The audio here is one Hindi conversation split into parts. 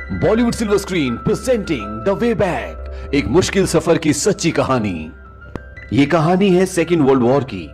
Bollywood silver screen presenting the way back, एक मुश्किल सफर की सच्ची कहानी। ये कहानी है सेकेंड वर्ल्ड वॉर की।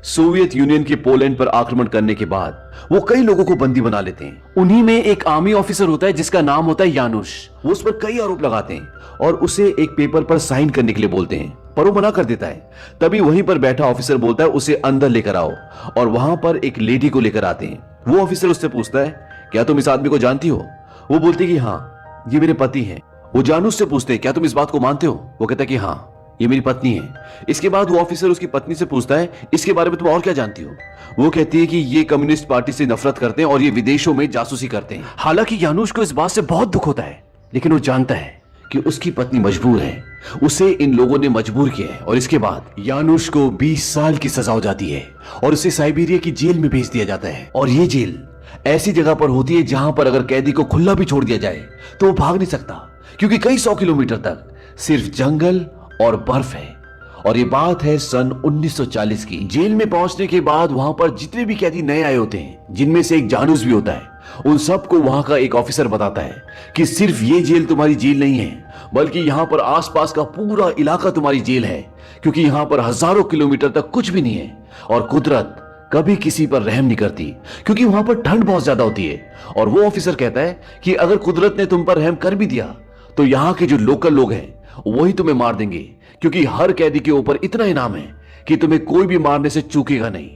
सोवियत यूनियन के पोलैंड पर आक्रमण करने के बाद वो कई लोगों को बंदी बना लेते हैं। उन्हीं में एक आर्मी ऑफिसर होता है जिसका नाम होता है यानुश। वो उस पर कई आरोप लगाते हैं और उसे एक पेपर पर साइन करने के लिए बोलते हैं, पर वो मना कर देता है। तभी वहीं पर बैठा ऑफिसर बोलता है उसे अंदर लेकर आओ, और वहां पर एक लेडी को लेकर आते हैं। वो ऑफिसर उससे पूछता है, क्या तुम इस आदमी को जानती हो? वो बोलती कि हाँ, ये मेरे पति हैं। वो यानुश से पूछते हैं, क्या तुम इस बात को मानते हो? वो कहता है कि हाँ, ये मेरी पत्नी है। इसके बाद वो ऑफिसर उसकी पत्नी से पूछता है, इसके बारे में तुम और क्या जानती हो? वो कहती है कि ये कम्युनिस्ट पार्टी से नफरत करते हैं और ये विदेशों में जासूसी करते हैं। हालांकि यानुश को इस बात से बहुत दुख होता है, लेकिन वो जानता है कि उसकी पत्नी मजबूर है, उसे इन लोगों ने मजबूर किया है। और इसके बाद यानुश को 20 साल की सजा हो जाती है और उसे साइबेरिया की जेल में भेज दिया जाता है। और ये जेल ऐसी जगह पर होती है जहां पर अगर कैदी को खुला भी छोड़ दिया जाए तो वो भाग नहीं सकता, क्योंकि कई 100 किलोमीटर तक सिर्फ जंगल और बर्फ है। और ये बात है सन 1940 की। जेल में पहुंचने के बाद वहां पर जितने भी कैदी नए आए होते हैं, जिनमें से एक जानूस भी होता है, उन सबको वहां का एक ऑफिसर बताता है कि सिर्फ ये जेल तुम्हारी जेल नहीं है, बल्कि यहां पर आसपास का पूरा इलाका तुम्हारी जेल है, क्योंकि यहां पर हजारों किलोमीटर तक कुछ भी नहीं है और कुदरत कभी किसी पर रहम नहीं करती, क्योंकि वहां पर ठंड बहुत ज्यादा होती है। और वो ऑफिसर कहता है कि अगर कुदरत ने तुम पर रहम कर भी दिया तो यहाँ के जो लोकल लोग हैं वही तुम्हें मार देंगे, क्योंकि हर कैदी के ऊपर इतना इनाम है कि तुम्हें कोई भी मारने से चूकेगा नहीं।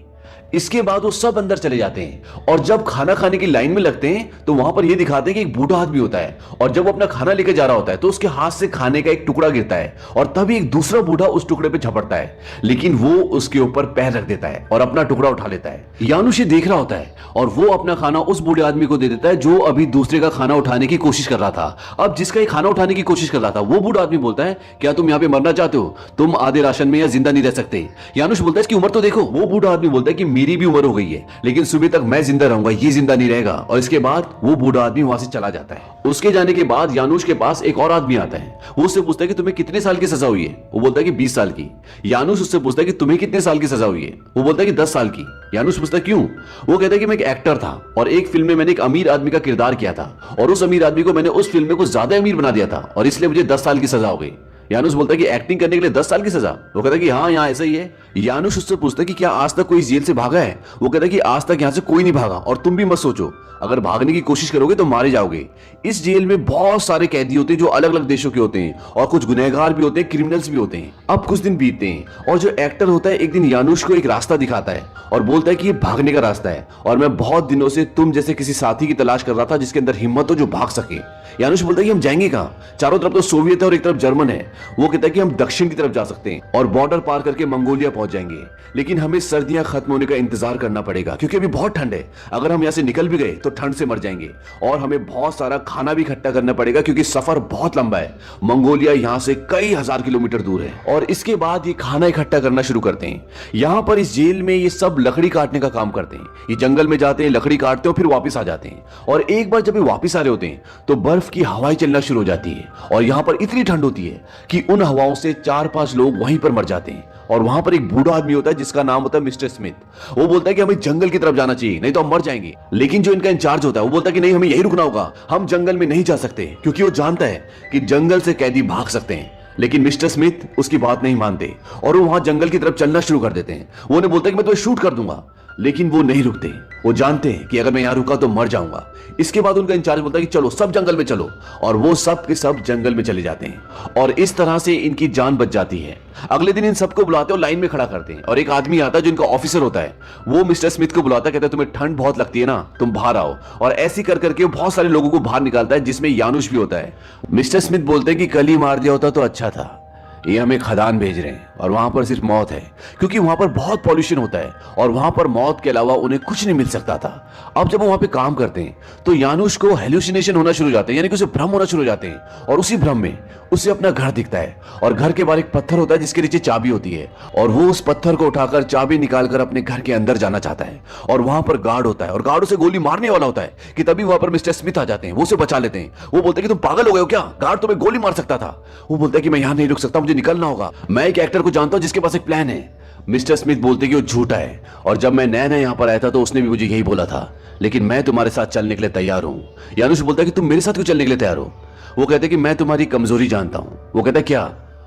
इसके बाद वो सब अंदर चले जाते हैं और जब खाना खाने की लाइन में लगते हैं तो वहां पर ये दिखाते हैं कि एक बूढ़ा आदमी होता है, और जब वो अपना खाना लेके जा रहा होता है तो उसके हाथ से खाने का एक टुकड़ा गिरता है और तभी एक दूसरा बूढ़ा उस टुकड़े पे झपटता है, लेकिन वो उसके ऊपर पैर रख देता है और अपना टुकड़ा उठा लेता है। यानुश ये देख रहा होता है और वो अपना खाना उस बूढ़े आदमी को दे देता है जो अभी दूसरे का खाना उठाने की कोशिश कर रहा था। अब जिसका ये खाना उठाने की कोशिश कर रहा था वो बूढ़ा आदमी बोलता है, क्या तुम यहाँ पे मरना चाहते हो? तुम आधे राशन में या जिंदा नहीं रह सकते। यानुश बोलता है, इसकी उम्र तो देखो। वो बूढ़ा आदमी बोलता है कि मेरी भी उम्र हो गई है, लेकिन सुबह तक मैं जिंदा रहूंगा, ये जिंदा नहीं रहेगा। और इसके बाद वो बूढ़ा आदमी वहां से चला जाता है। उसके जाने के बाद यानुश के पास एक और आदमी आता है। वो उससे पूछता है कि तुम्हें कितने साल की सजा हुई है? वो बोलता है कि 20 साल की। यानुश उससे पूछता है कि तुम्हें कितने साल की सजा हुई है? वो बोलता है कि 10 साल की। यानुश पूछता है क्यों? वो कहता है कि मैं एक एक्टर था और एक फिल्म में मैंने एक अमीर आदमी का किरदार किया था, और उस अमीर आदमी को मैंने उस फिल्म में कुछ ज्यादा अमीर बना दिया था, और इसलिए मुझे 10 साल की सजा हो गई। यानुश बोलता है कि एक्टिंग करने के लिए 10 साल की सजा? वो कहता है कि हाँ, यहाँ ऐसा ही है। यानुश उससे पूछता है कि क्या आज तक कोई जेल से भागा है? वो कहता है कि आज तक यहाँ से कोई नहीं भागा, और तुम भी मत सोचो, अगर भागने की कोशिश करोगे तो मारे जाओगे। इस जेल में बहुत सारे कैदी होते हैं जो अलग अलग देशों के होते हैं, और कुछ गुनहगार भी होते हैं, क्रिमिनल्स भी होते हैं। अब कुछ दिन बीतते हैं और जो एक्टर होता है एक दिन यानुश को एक रास्ता दिखाता है और बोलता है कि ये भागने का रास्ता है, और मैं बहुत दिनों से तुम जैसे किसी साथी की तलाश कर रहा था जिसके अंदर हिम्मत हो, जो भाग सके। यानुश बोलता है कि हम जाएंगे कहाँ? चारों तरफ तो सोवियत है और एक तरफ जर्मन है। वो कहता है कि हम दक्षिण की तरफ जा सकते हैं और बॉर्डर पार करके मंगोलिया पहुंच जाएंगे, लेकिन हमें सर्दियां खत्म होने का इंतजार करना पड़ेगा, क्योंकि अभी बहुत ठंड है। अगर हम यहाँ से निकल भी गए तो ठंड से मर जाएंगे, और हमें बहुत सारा खाना भी इकट्ठा करना पड़ेगा, क्योंकि सफर बहुत लंबा है। मंगोलिया यहाँ से कई हजार किलोमीटर दूर है। और इसके बाद ये खाना इकट्ठा करना शुरू करते हैं। यहाँ पर इस जेल में ये सब लकड़ी काटने का काम करते हैं। ये जंगल में जाते हैं, लकड़ी काटते हैं, फिर वापस आ जाते हैं। और एक बार जब ये वापस आ रहे होते हैं तो बर्फ की हवाएं चलना शुरू हो जाती है, और यहाँ पर इतनी ठंड होती है कि उन हवाओं से 4-5 लोग वहीं पर मर जाते हैं। और वहां पर एक बूढ़ा आदमी होता है जिसका नाम होता है मिस्टर स्मिथ। वो बोलता है कि हमें जंगल की तरफ जाना चाहिए, नहीं तो हम मर जाएंगे। लेकिन जो इनका इंचार्ज होता है वो बोलता है कि नहीं, हमें यही रुकना होगा, हम जंगल में नहीं जा सकते, क्योंकि वो जानता है कि जंगल से कैदी भाग सकते हैं। लेकिन मिस्टर स्मिथ उसकी बात नहीं मानते और वो वहां जंगल की तरफ चलना शुरू कर देते हैं। वो उन्हें बोलता है कि मैं तुम्हें शूट कर दूंगा, लेकिन वो नहीं रुकते। वो जानते हैं कि अगर मैं यहां रुका तो मर जाऊंगा। इसके बाद उनका इंचार्ज बोलता है कि चलो सब जंगल में चलो, और वो सब के सब जंगल में चले जाते हैं, और इस तरह से इनकी जान बच जाती है। अगले दिन इन सबको बुलाते और लाइन में खड़ा करते हैं, और एक आदमी आता है जो इनका ऑफिसर होता है। वो मिस्टर स्मिथ को बुलाता है, कहता है तुम्हें ठंड बहुत लगती है ना, तुम बाहर आओ। और ऐसी कर करके बहुत सारे लोगों को बाहर निकालता है, जिसमें यानुश भी होता है। मिस्टर स्मिथ बोलते हैं कि कल ही मार दिया होता तो अच्छा था, ये हमें खदान भेज रहे हैं और वहां पर सिर्फ मौत है, क्योंकि वहां पर बहुत पॉल्यूशन होता है और वहां पर मौत के अलावा उन्हें कुछ नहीं मिल सकता था। अब जब वो वहां पे काम करते हैं तो यानुश को हेलुसिनेशन होना शुरू हो जाते हैं, यानी कि उसे भ्रम होना शुरू हो जाते हैं, और उसी भ्रम में उसे अपना घर दिखता है, और घर के बाहर एक पत्थर होता है जिसके नीचे चाबी होती है, और वो उस पत्थर को उठाकर चाबी निकालकर अपने घर के अंदर जाना चाहता है। और वहां पर गार्ड होता है और गार्ड उसे गोली मारने वाला होता है कि तभी वहां पर मिस्टर स्मिथ आ जाते हैं। वो उसे बचा लेते हैं। वो बोलते हैं कि तुम पागल हो गए हो क्या, गार्ड तुम्हें गोली मार सकता था। वो बोलता है कि मैं यहां नहीं रुक सकता, मुझे निकलना होगा। मैं एक एक्टर को जानता हूं जिसके पास एक प्लान है। मिस्टर स्मिथ बोलते कि वो झूठा है, और जब मैं नया नया यहाँ पर आया था तो उसने भी मुझे यही बोला था, लेकिन मैं तुम्हारे साथ चलने के लिए तैयार हूँ। यानुश बोलता है कि तुम मेरे साथ क्यों चलने के लिए तैयार हो? वो कहते कि मैं तुम्हारी कमजोरी जानता हूँ। वो कहता है क्या?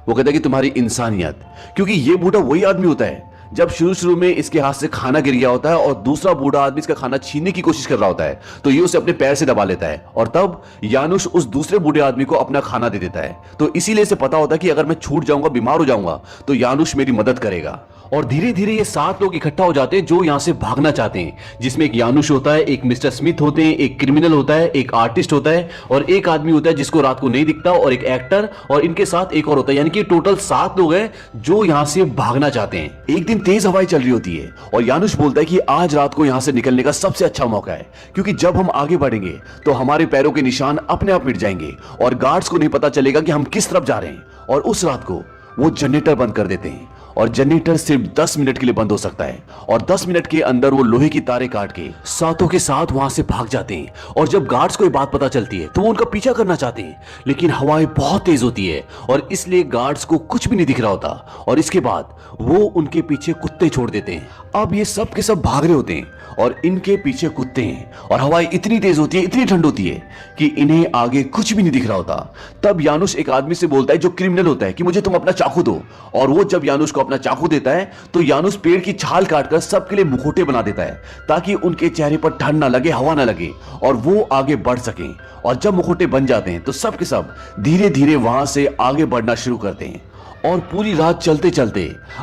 वो कहता है कि तुम्हारी इंसानियत, क्योंकि ये बूढ़ा वही आदमी होता है जब शुरू शुरू में इसके हाथ से खाना गिर गया होता है और दूसरा बूढ़ा आदमी इसका खाना छीनने की कोशिश कर रहा होता है, तो ये उसे अपने पैर से दबा लेता है और तब यानुश उस दूसरे बूढ़े आदमी को अपना खाना दे देता है। तो इसीलिए इसे पता होता है कि अगर मैं छूट जाऊंगा, बीमार हो जाऊंगा, तो यानुश मेरी मदद करेगा। और धीरे धीरे ये 7 लोग इकट्ठा हो जाते हैं जो यहां से भागना चाहते हैं, जिसमें एक यानुश होता है, एक मिस्टर स्मिथ होते हैं, एक क्रिमिनल होता है, एक आर्टिस्ट होता है और एक आदमी होता है जिसको रात को नहीं दिखता, और एक एक्टर, और इनके साथ एक और होता है। यानी कि टोटल 7 लोग हैं जो यहां से भागना चाहते हैं। एक दिन तेज हवाएं चल रही होती है और यानुश बोलता है कि आज रात को यहां से निकलने का सबसे अच्छा मौका है, क्योंकि जब हम आगे बढ़ेंगे तो हमारे पैरों के निशान अपने आप मिट जाएंगे और गार्ड्स को नहीं पता चलेगा कि हम किस तरफ जा रहे हैं। और उस रात को वो जनरेटर बंद कर देते हैं और जनरेटर सिर्फ 10 मिनट के लिए बंद हो सकता है, और 10 मिनट के अंदर वो लोहे की तारें काट के 7 के साथ वहां से भाग जाते हैं। और जब गार्ड्स को ये बात पता चलती है तो वो उनका पीछा करना चाहते हैं, लेकिन हवाएं बहुत तेज होती है और इसलिए गार्ड्स को कुछ भी नहीं दिख रहा होता, और इसके बाद वो उनके पीछे कुत्ते छोड़ देते हैं। अब ये सब के सब भाग रहे होते हैं और इनके पीछे कुत्ते हैं, और हवाएं इतनी तेज होती है, इतनी ठंड होती है कि इन्हें आगे कुछ भी नहीं दिख रहा होता। तब यानुश एक आदमी से बोलता है जो क्रिमिनल होता है कि मुझे तुम अपना चाकू दो, और वो जब यानुश को अपना चाकू देता है तो यानुश पेड़ की छाल काटकर सबके लिए मुखौटे बना देता है, ताकि उनके चेहरे पर ठंड ना लगे, हवा ना लगे और वो आगे बढ़ सकें। और जब मुखौटे बन जाते हैं तो सब के सब धीरे धीरे वहां से आगे बढ़ना शुरू करते हैं। और पूरी रात चलते चलते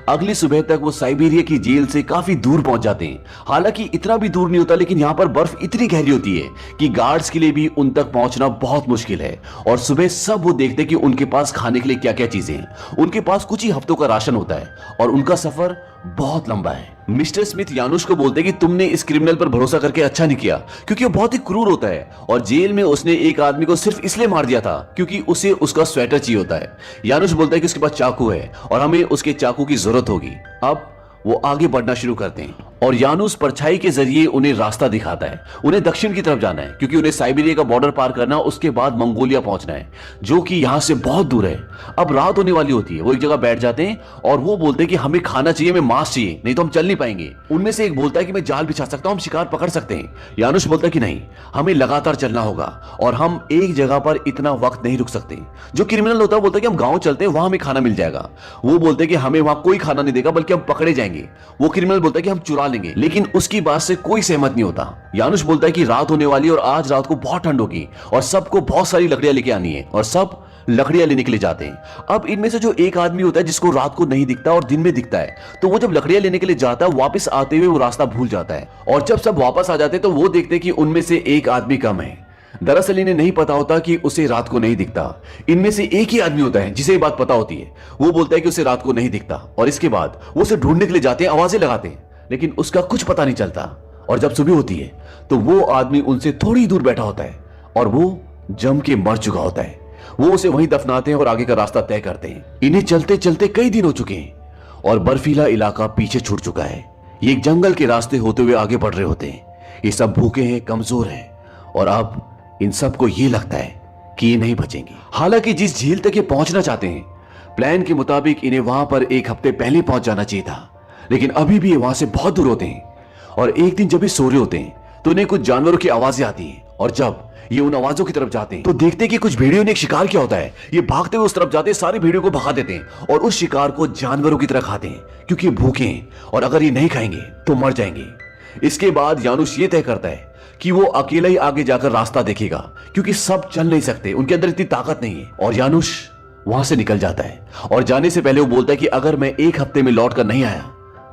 अगली सुबह तक वो साइबेरिया की जेल से काफी दूर पहुंच जाते हैं। हालांकि इतना भी दूर नहीं होता, लेकिन यहाँ पर बर्फ इतनी गहरी होती है कि गार्ड्स के लिए भी उन तक पहुंचना बहुत मुश्किल है। और सुबह सब वो देखते हैं कि उनके पास खाने के लिए क्या क्या चीजें हैं। उनके पास कुछ ही हफ्तों का राशन होता है और उनका सफर बहुत लंबा है। मिस्टर स्मिथ यानुश को बोलते हैं कि तुमने इस क्रिमिनल पर भरोसा करके अच्छा नहीं किया, क्योंकि वो बहुत ही क्रूर होता है और जेल में उसने एक आदमी को सिर्फ इसलिए मार दिया था क्योंकि उसे उसका स्वेटर चाहिए होता है। यानुश बोलता है कि उसके पास चाकू है और हमें उसके चाकू की जरूरत होगी। अब वो आगे बढ़ना शुरू करते हैं और यानुश परछाई के जरिए उन्हें रास्ता दिखाता है। उन्हें दक्षिण की तरफ जाना है क्योंकि उन्हें साइबेरिया का बॉर्डर पार करना, उसके बाद मंगोलिया पहुंचना है जो कि यहां से बहुत दूर है। अब रात होने वाली होती है, वो एक जगह बैठ जाते हैं और वो बोलते हैं कि हमें खाना चाहिए, हमें मांस चाहिए, नहीं तो हम चल नहीं पाएंगे। उनमें से एक बोलता है कि मैं जाल बिछा सकता हूं, हम शिकार पकड़ सकते हैं। यानुश बोलता है कि नहीं, हमें लगातार चलना होगा और हम एक जगह पर इतना वक्त नहीं रुक सकते। जो क्रिमिनल होता है बोलता है कि हम गांव चलते हैं, वहां हमें खाना मिल जाएगा। वो बोलते हैं कि हमें वहां कोई खाना नहीं देगा बल्कि हम पकड़े जाएंगे। वो क्रिमिनल बोलता है कि हम चुरा लेंगे, लेकिन उसकी बात से कोई सहमत नहीं होता। यानुश बोलता है कि रात होने वाली और आज रात को बहुत ठंड होगी और सबको बहुत सारी लकड़ियां लेके आनी है, और सब लकड़ियां लेने के लिए जाते हैं। अब इनमें से जो एक आदमी होता है जिसको रात को नहीं दिखता और दिन में दिखता है, तो वो जब लकड़ियां लेने के लिए जाता है, वापस आते हुए वो रास्ता भूल जाता है। और जब सब वापस आ जाते हैं तो वो देखते हैं कि उनमें से एक आदमी कम है। दरअसल इन्हें नहीं पता होता कि उसे रात को नहीं दिखता। इनमें से एक ही आदमी होता है जिसे ये बात पता होती है। वो बोलता है कि उसे रात को नहीं दिखता और इसके बाद वो उसे ढूंढने के लिए जाते हैं, आवाजें लगाते हैं, लेकिन उसका कुछ पता नहीं चलता। और जब सुबह होती है तो वो आदमी उनसे थोड़ी दूर बैठा होता है और वो जम के मर चुका होता है। वो उसे वहीं दफनाते हैं और आगे का रास्ता तय करते हैं। इन्हें चलते चलते कई दिन हो चुके हैं और बर्फीला इलाका पीछे छूट चुका है। ये एक जंगल के रास्ते होते हुए आगे बढ़ रहे होते हैं। ये सब भूखे हैं, कमजोर हैं और अब इन सबको ये लगता है कि ये नहीं बचेंगे। हालांकि जिस झील तक ये पहुंचना चाहते हैं, प्लान के मुताबिक इन्हें वहां पर एक हफ्ते पहले पहुंच जाना चाहिए था, लेकिन अभी भी ये वहां से बहुत दूर होते हैं। और एक दिन जब ये सो रहे होते हैं तो उन्हें कुछ जानवरों की आवाजें आती हैं, और जब ये उन आवाजों की तरफ जाते हैं तो देखते हैं कि कुछ भेड़ियों ने एक शिकार किया होता है। ये भागते हुए उस तरफ जाते हैं, सारी भेड़ियों को भगा देते हैं और उस शिकार को जानवरों की तरह खाते हैं, क्योंकि ये भूखे हैं और अगर ये नहीं खाएंगे तो मर जाएंगे। इसके बाद यानुश ये तय करता है कि वो अकेला ही आगे जाकर रास्ता देखेगा, क्योंकि सब चल नहीं सकते, उनके अंदर इतनी ताकत नहीं है। और यानुश वहां से निकल जाता है और जाने से पहले वो बोलता है कि अगर मैं एक हफ्ते में लौट कर नहीं आया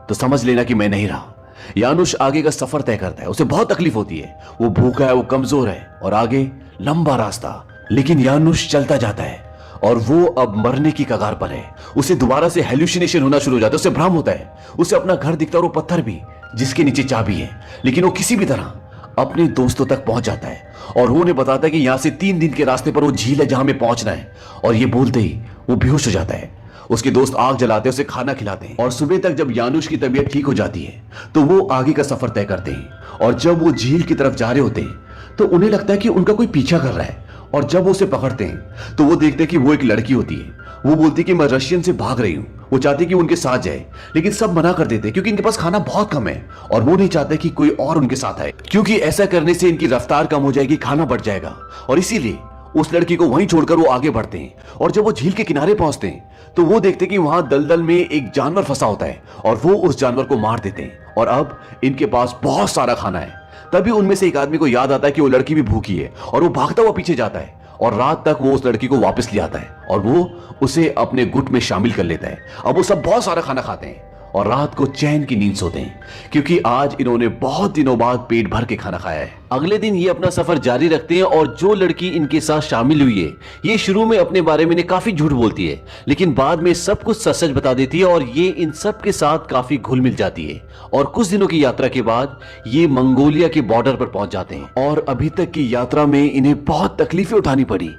तो समझ लेना कि मैं नहीं रहा। यानुश आगे का सफर तय करता है। उसे बहुत तकलीफ होती है, वो भूखा है, वो कमजोर है और आगे लंबा रास्ता, लेकिन यानुश चलता जाता है और वो अब मरने की कगार पर है। उसे दोबारा से हेल्यूसिनेशन होना शुरू हो जाता है, उसे भ्रम होता है। उसे अपना घर दिखता है और वो पत्थर भी जिसके नीचे चाबी है, लेकिन वो किसी भी तरह अपने दोस्तों तक पहुंच जाता है और वो उन्हें बताता है कि यहां से 3 दिन के रास्ते पर वो झील है जहां में पहुंचना है। और ये बोलते ही वो बेहोश हो जाता है। उसके दोस्त आग जलाते हैं, उसे खाना खिलाते हैं और सुबह तक जब यानुश की तबीयत ठीक हो जाती है तो वो आगे का सफर तय करते हैं। और जब वो झील की तरफ जा रहे होते हैं तो उन्हें लगता है कि उनका कोई पीछा कर रहा है, और जब वो उसे पकड़ते हैं तो वो देखते हैं कि वो एक लड़की होती है। वो बोलती कि मैं रशियन से भाग रही हूँ। वो चाहती कि वो उनके साथ जाए, लेकिन सब मना कर देते क्योंकि इनके पास खाना बहुत कम है और वो नहीं चाहते कि कोई और उनके साथ आए, क्योंकि ऐसा करने से इनकी रफ्तार कम हो जाएगी, खाना बढ़ जाएगा। और इसीलिए उस लड़की को वहीं छोड़कर वो आगे बढ़ते हैं। और जब वो झील के किनारे पहुंचते हैं तो वो देखते कि वहां दलदल में एक जानवर फंसा होता है और वो उस जानवर को मार देते हैं। और अब इनके पास बहुत सारा खाना है। तभी उनमें से एक आदमी को याद आता है कि वो लड़की भी भूखी है और वो भागता हुआ पीछे जाता है और रात तक वो उस लड़की को वापस ले आता है और वो उसे अपने गुट में शामिल कर लेता है। अब वो सब बहुत सारा खाना खाते हैं और रात को चैन की नींद सोते हैं, क्योंकि आज इन्होंने बहुत दिनों बाद पेट भर के खाना खाया है। अगले दिन ये अपना सफर जारी रखते हैं और जो लड़की इनके साथ शामिल हुई है ये शुरू में अपने बारे में काफी झूठ बोलती है, लेकिन बाद में सब कुछ सच सच बता देती है और ये इन सब के साथ काफी घुल मिल जाती है। और कुछ दिनों की यात्रा के बाद ये मंगोलिया के बॉर्डर पर पहुंच जाते हैं। और अभी तक की यात्रा में इन्हें बहुत तकलीफें उठानी पड़ी,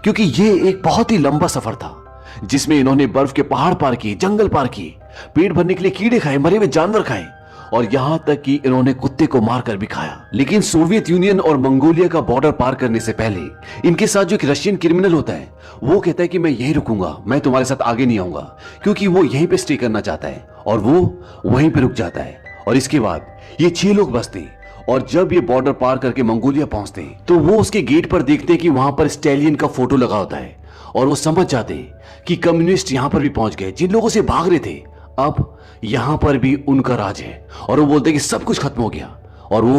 क्योंकि ये एक बहुत ही लंबा सफर था जिसमें इन्होंने बर्फ के पहाड़ पार किए, जंगल पार किए, पेट भरने के लिए कीड़े खाए, मरे हुए जानवर खाए और यहां तक कि इन्होंने कुत्ते को मारकर भी खाया। लेकिन सोवियत यूनियन और मंगोलिया का बॉर्डर पार करने से पहले इनके साथ जो एक रशियन क्रिमिनल होता है वो कहता है कि मैं यहीं रुकूंगा, मैं तुम्हारे साथ आगे नहीं आऊंगा, क्योंकि वो यहीं पे स्टे करना चाहता है। और वो वहीं पे रुक जाता है और इसके बाद ये 6 लोग बसते हैं। और जब ये बॉर्डर पार करके मंगोलिया पहुंचते हैं तो वो उसके गेट पर देखते हैं कि वहां पर स्टैलियन का फोटो लगा होता है और वो समझ जाते हैं कि कम्युनिस्ट यहां पर भी पहुंच गए, जिन लोगों से भाग रहे थे अब यहां पर भी उनका राज है। और वो बोलते हैं कि सब कुछ खत्म हो गया और वो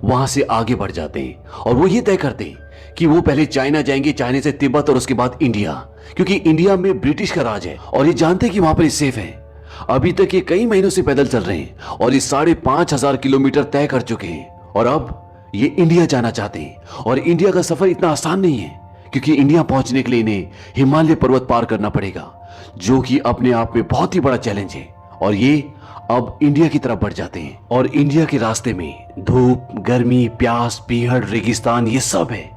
वहां से आगे बढ़ जाते हैं और वो ये तय करते हैं कि वो पहले चाइना जाएंगे, चाइना से तिब्बत और उसके बाद इंडिया, क्योंकि इंडिया में ब्रिटिश का राज है और ये जानते हैं कि वहां पर ये सेफ है। अभी तक ये कई महीनों से पैदल चल रहे हैं और ये 5,500 किलोमीटर तय कर चुके हैं और अब ये इंडिया जाना चाहते हैं। और इंडिया का सफर इतना आसान नहीं है, क्योंकि इंडिया पहुंचने के लिए इन्हें हिमालय पर्वत पार करना पड़ेगा, जो कि अपने आप में बहुत ही बड़ा चैलेंज है। और ये अब इंडिया की तरफ बढ़ जाते हैं और इंडिया के रास्ते में धूप, गर्मी, प्यास, पीहड़, रेगिस्तान ये सब है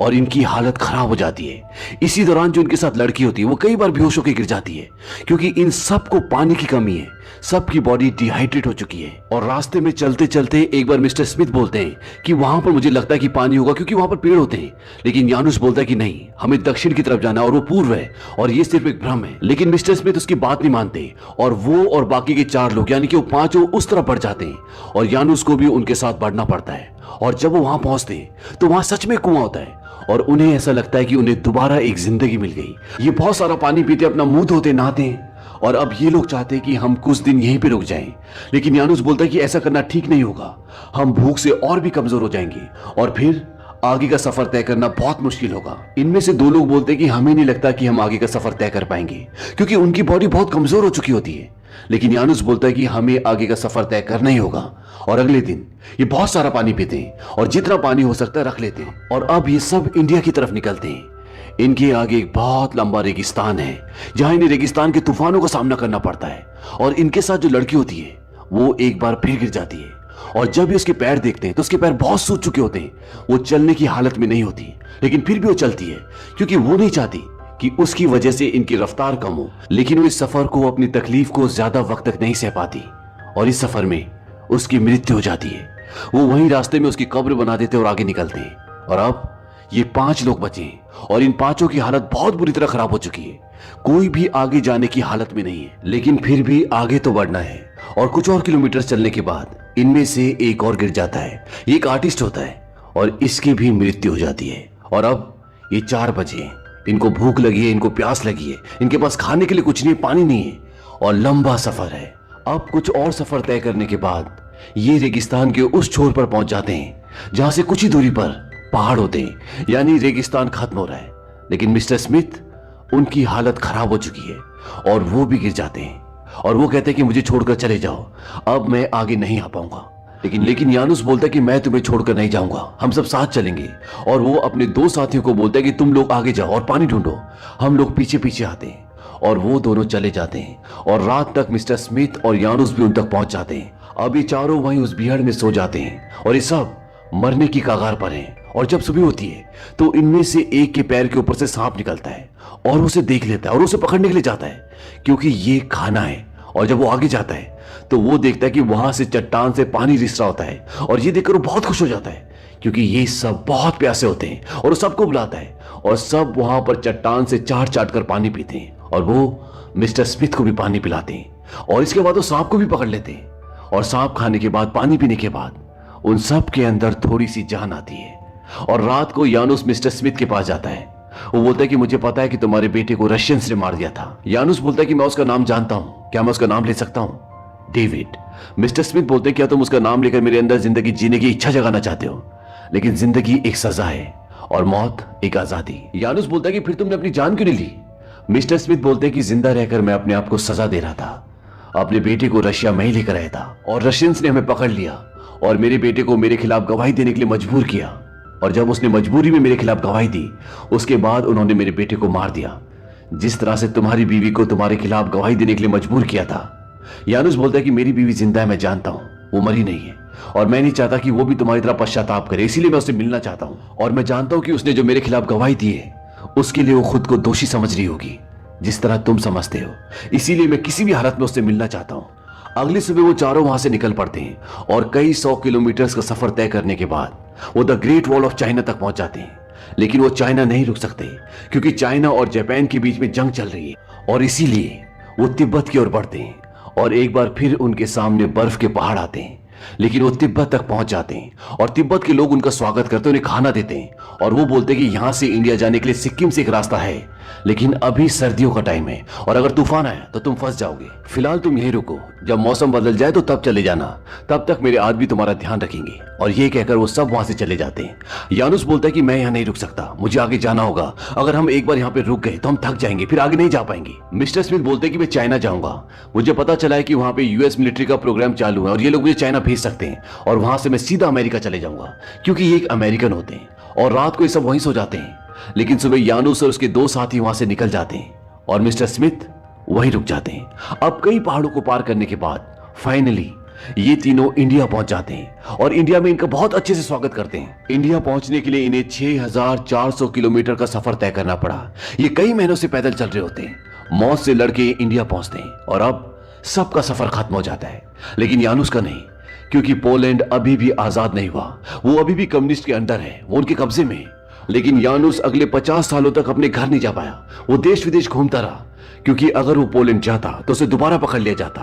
और इनकी हालत खराब हो जाती है। इसी दौरान जो इनके साथ लड़की होती है वो कई बार बेहोश होकर गिर जाती है, क्योंकि इन सबको पानी की कमी है, सबकी बॉडी डिहाइड्रेट हो चुकी है। और रास्ते में चलते चलते एक बार मिस्टर स्मिथ बोलते हैं कि वहां पर मुझे लगता है कि पानी होगा, क्योंकि वहां पर पेड़ होते हैं। लेकिन यानुस बोलता है कि नहीं, हमें दक्षिण की तरफ जाना और वो पूर्व है और ये सिर्फ एक भ्रम है। लेकिन मिस्टर स्मिथ उसकी बात नहीं मानते और वो और बाकी के 4 लोग यानी कि वो 5 उस तरफ बढ़ जाते हैं और यानुस को भी उनके साथ बढ़ना पड़ता है। और जब वो वहां पहुंचते हैं तो वहां सच में कुआं होता है और उन्हें ऐसा लगता है कि उन्हें दोबारा एक जिंदगी मिल गई। ये बहुत सारा पानी पीते, अपना मुंह धोते, नहाते हैं और अब ये लोग चाहते हैं कि हम कुछ दिन यहीं पे रुक जाएं। लेकिन यानुस बोलता है कि ऐसा करना ठीक नहीं होगा, हम भूख से और भी कमजोर हो जाएंगे और फिर आगे का सफर तय करना बहुत मुश्किल होगा। इनमें से 2 लोग बोलते हैं कि हमें नहीं लगता कि हम आगे का सफर तय कर पाएंगे, क्योंकि उनकी बॉडी बहुत कमजोर हो चुकी होती है। लेकिन यानुस बोलता है कि हमें आगे का सफर तय करना ही होगा। और अगले दिन ये बहुत सारा पानी पीते हैं और जितना पानी हो सकता है रख लेते हैं और अब ये सब इंडिया की तरफ निकलते हैं। इनके आगे एक बहुत लंबा रेगिस्तान है, जहां इन्हें रेगिस्तान के तूफानों का सामना करना पड़ता है। और इनके साथ जो लड़की होती है वो एक बार फिर गिर जाती है और जब भी उसके पैर देखते हैं तो उसके पैर बहुत सूज चुके होते हैं, वो चलने की हालत में नहीं होती, लेकिन फिर भी वो चलती है, क्योंकि वो नहीं चाहती कि उसकी वजह से इनकी रफ्तार कम हो। लेकिन वो इस सफर को, अपनी तकलीफ को ज्यादा वक्त तक नहीं सह पाती और इस सफर में उसकी मृत्यु हो जाती है। वो वहीं रास्ते में उसकी कब्र बना देते और आगे निकलते हैं। और अब ये 5 लोग बचे हैं और इन 5 की हालत बहुत बुरी तरह खराब हो चुकी है, कोई भी आगे जाने की हालत में नहीं है। लेकिन फिर भी आगे तो बढ़ना है और कुछ और किलोमीटर चलने के बाद इनमें से एक और गिर जाता है। ये एक आर्टिस्ट होता है और इसकी भी मृत्यु हो जाती है। और अब ये 4 बजे हैं, इनको भूख लगी है, इनको प्यास लगी है, इनके पास खाने के लिए कुछ नहीं, पानी नहीं है और लंबा सफर है। अब कुछ और सफर तय करने के बाद ये रेगिस्तान के उस छोर पर पहुंच जाते हैं जहां से कुछ ही दूरी पर पहाड़ होते हैं, यानी रेगिस्तान खत्म हो रहा है। लेकिन मिस्टर स्मिथ, उनकी हालत खराब हो चुकी है और वो भी गिर जाते हैं और वो कहते हैं कि मुझे छोड़कर चले जाओ, अब मैं आगे नहीं आ पाऊंगा। लेकिन यानुस बोलता है कि मैं तुम्हें छोड़कर नहीं जाऊंगा, हम सब साथ चलेंगे। और वो अपने 2 साथियों को बोलता है कि तुम लोग आगे जाओ और पानी ढूंढो, हम लोग पीछे पीछे आते हैं। और वो दोनों चले जाते हैं और रात तक मिस्टर स्मिथ और यानुस भी उन तक पहुंच जाते हैं। अब ये चारों वहीं उस बिहड़ में सो जाते हैं और ये सब मरने की कगार पर हैं। और जब सुबह होती है तो इनमें से एक के पैर के ऊपर से सांप निकलता है और उसे देख लेता है और उसे पकड़ने के लिए जाता है, क्योंकि ये खाना है। और जब वो आगे जाता है तो वो देखता है कि वहां से चट्टान से पानी रिस रहा होता है और ये देखकर वो बहुत खुश हो जाता है, क्योंकि ये सब बहुत प्यासे होते हैं। और वो सबको बुलाता है और सब वहां पर चट्टान से चाट चाट कर पानी पीते हैं और वो मिस्टर स्मिथ को भी पानी पिलाते हैं और इसके बाद वो सांप को भी पकड़ लेते हैं और सांप खाने के बाद, पानी पीने के बाद उन सब के अंदर थोड़ी सी जान आती है। और रात को यानुस मिस्टर स्मिथ के पास जाता है। वो बोलता है कि मुझे पता है कि तुम्हारे बेटे को रशियंस ने मार दिया था। यानुस बोलता है कि मैं उसका नाम जानता हूं, क्या मैं उसका नाम ले सकता हूं? डेविड। मिस्टर स्मिथ बोलते हैं क्या तुम उसका नाम लेकर मेरे अंदर जिंदगी जीने की इच्छा जगाना चाहते हो? लेकिन जिंदगी एक सजा है और मौत एक आजादी। यानुस बोलता है कि फिर तुमने अपनी जान क्यों नहीं ली? मिस्टर स्मिथ बोलते हैं कि जिंदा रहकर मैं अपने आप को सजा दे रहा था। अपने बेटे को रशिया में ही लेकर आया था और रशियंस ने हमें पकड़ लिया और मेरे बेटे को मेरे खिलाफ गवाही देने के लिए मजबूर किया। और जब उसने मजबूरी में मेरे खिलाफ गवाही दी, उसके बाद उन्होंने मेरे बेटे को मार दिया, जिस तरह से तुम्हारी बीवी को तुम्हारे खिलाफ गवाही देने के लिए मजबूर किया था। यानुस बोलता है कि मेरी बीवी जिंदा है, मैं जानता हूं, वो मरी नहीं है और मैं नहीं चाहता कि वो भी तुम्हारी तरह पश्चाताप करे, इसीलिए मैं उससे मिलना चाहता हूं। और मैं जानता हूं कि उसने जो मेरे खिलाफ गवाही दी है उसके लिए वो खुद को दोषी समझ रही होगी, जिस तरह तुम समझते हो। इसीलिए मैं किसी भी हालत में उससे मिलना चाहता हूं। अगली सुबह वो चारों वहां से निकल पड़ते हैं और कई 100 किलोमीटर का सफर तय करने के बाद वो the great wall of China तक पहुंच जाते हैं। लेकिन वो चाइना नहीं रुक सकते क्योंकि चाइना और जापान के बीच में जंग चल रही है और इसीलिए वो तिब्बत की ओर बढ़ते हैं और एक बार फिर उनके सामने बर्फ के पहाड़ आते हैं। लेकिन वो तिब्बत तक पहुंच जाते हैं और तिब्बत के लोग उनका स्वागत करते हैं, उन्हें खाना देते हैं और वो बोलते हैं कि यहां से इंडिया जाने के लिए सिक्किम से एक रास्ता है, लेकिन अभी सर्दियों का टाइम है और अगर तूफान आया तो तुम फंस जाओगे। फिलहाल तुम यहीं रुको, जब मौसम बदल जाए तो तब चले जाना, तब तक मेरे आदमी तुम्हारा ध्यान रखेंगे। और ये कहकर वो सब वहां से चले जाते हैं। यानुस बोलता है कि मैं यहाँ नहीं रुक सकता, मुझे आगे जाना होगा। अगर हम एक बार यहाँ पे रुक गए तो हम थक जाएंगे, फिर आगे नहीं जा पाएंगे। मिस्टर स्मिथ बोलते हैं कि मैं चाइना जाऊंगा, मुझे पता चला है कि वहां पे यूएस मिलिट्री का प्रोग्राम चालू है और ये लोग मुझे चाइना भेज सकते हैं और वहां से मैं सीधा अमेरिका चले जाऊंगा क्योंकि ये एक अमेरिकन होते हैं। और रात को ये सब वहीं सो जाते हैं। लेकिन सुबह यानुस और उसके 2 साथी वहां से निकल जाते हैं और मिस्टर स्मिथ वहीं रुक जाते हैं। अब कई पहाड़ों को पार करने के बाद फाइनली ये तीनों इंडिया पहुंच जाते हैं और इंडिया में इनका बहुत अच्छे से स्वागत करते हैं। इंडिया पहुंचने के लिए इन्हें 6400 किलोमीटर का सफर तय करना पड़ा। ये कई महीनों से पैदल चल रहे होते हैं। मौत से लड़के इंडिया पहुंचते हैं और अब सबका सफर खत्म हो जाता है, लेकिन यानुस का नहीं, क्योंकि पोलैंड अभी भी आजाद नहीं हुआ। वो अभी भी कम्युनिस्ट के अंडर है, वो उनके कब्जे में। लेकिन यानुस अगले 50 सालों तक अपने घर नहीं जा पाया। वो देश विदेश घूमता रहा क्योंकि अगर वो पोलैंड जाता तो उसे दोबारा पकड़ लिया जाता।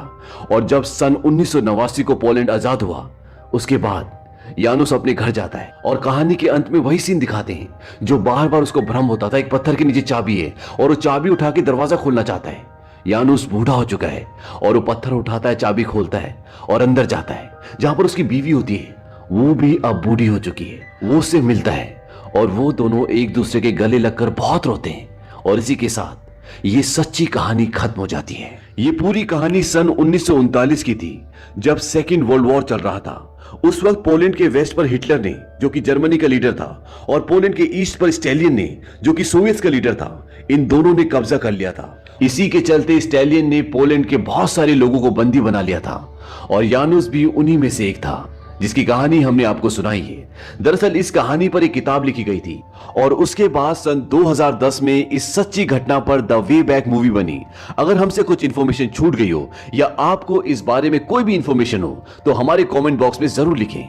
और जब सन 1989 को पोलैंड आजाद हुआ, उसके बाद यानुस अपने घर जाता है और कहानी के अंत में वही सीन दिखाते हैं जो बार बार उसको भ्रम होता था। एक पत्थर के नीचे चाबी है और वो चाबी उठा के दरवाजा खोलना चाहता है। यानुस बूढ़ा हो चुका है और वो पत्थर उठाता है, चाबी खोलता है और अंदर जाता है जहां पर उसकी बीवी होती है। वो भी अब बूढ़ी हो चुकी है। वो उससे मिलता है और वो दोनों एक दूसरे के गले लगकर बहुत रोते हैं और इसी के साथ ये सच्ची कहानी खत्म हो जाती है। ये पूरी कहानी सन 1939 की थी, जब सेकेंड वर्ल्ड वॉर चल रहा था। उस वक्त पोलैंड के वेस्ट पर हिटलर ने, जो कि जर्मनी का लीडर था, और पोलैंड के ईस्ट पर स्टैलियन ने, जो कि सोवियत का लीडर था, इन दोनों ने कब्जा कर लिया था। इसी के चलते स्टैलियन ने पोलैंड के बहुत सारे लोगों को बंदी बना लिया था और यानुस भी उन्हीं में से एक था जिसकी कहानी हमने आपको सुनाई है। दरअसल इस कहानी पर एक किताब लिखी गई थी और उसके बाद सन 2010 में इस सच्ची घटना पर द वे बैक मूवी बनी। अगर हमसे कुछ इन्फॉर्मेशन छूट गई हो या आपको इस बारे में कोई भी इन्फॉर्मेशन हो तो हमारे कमेंट बॉक्स में जरूर लिखें।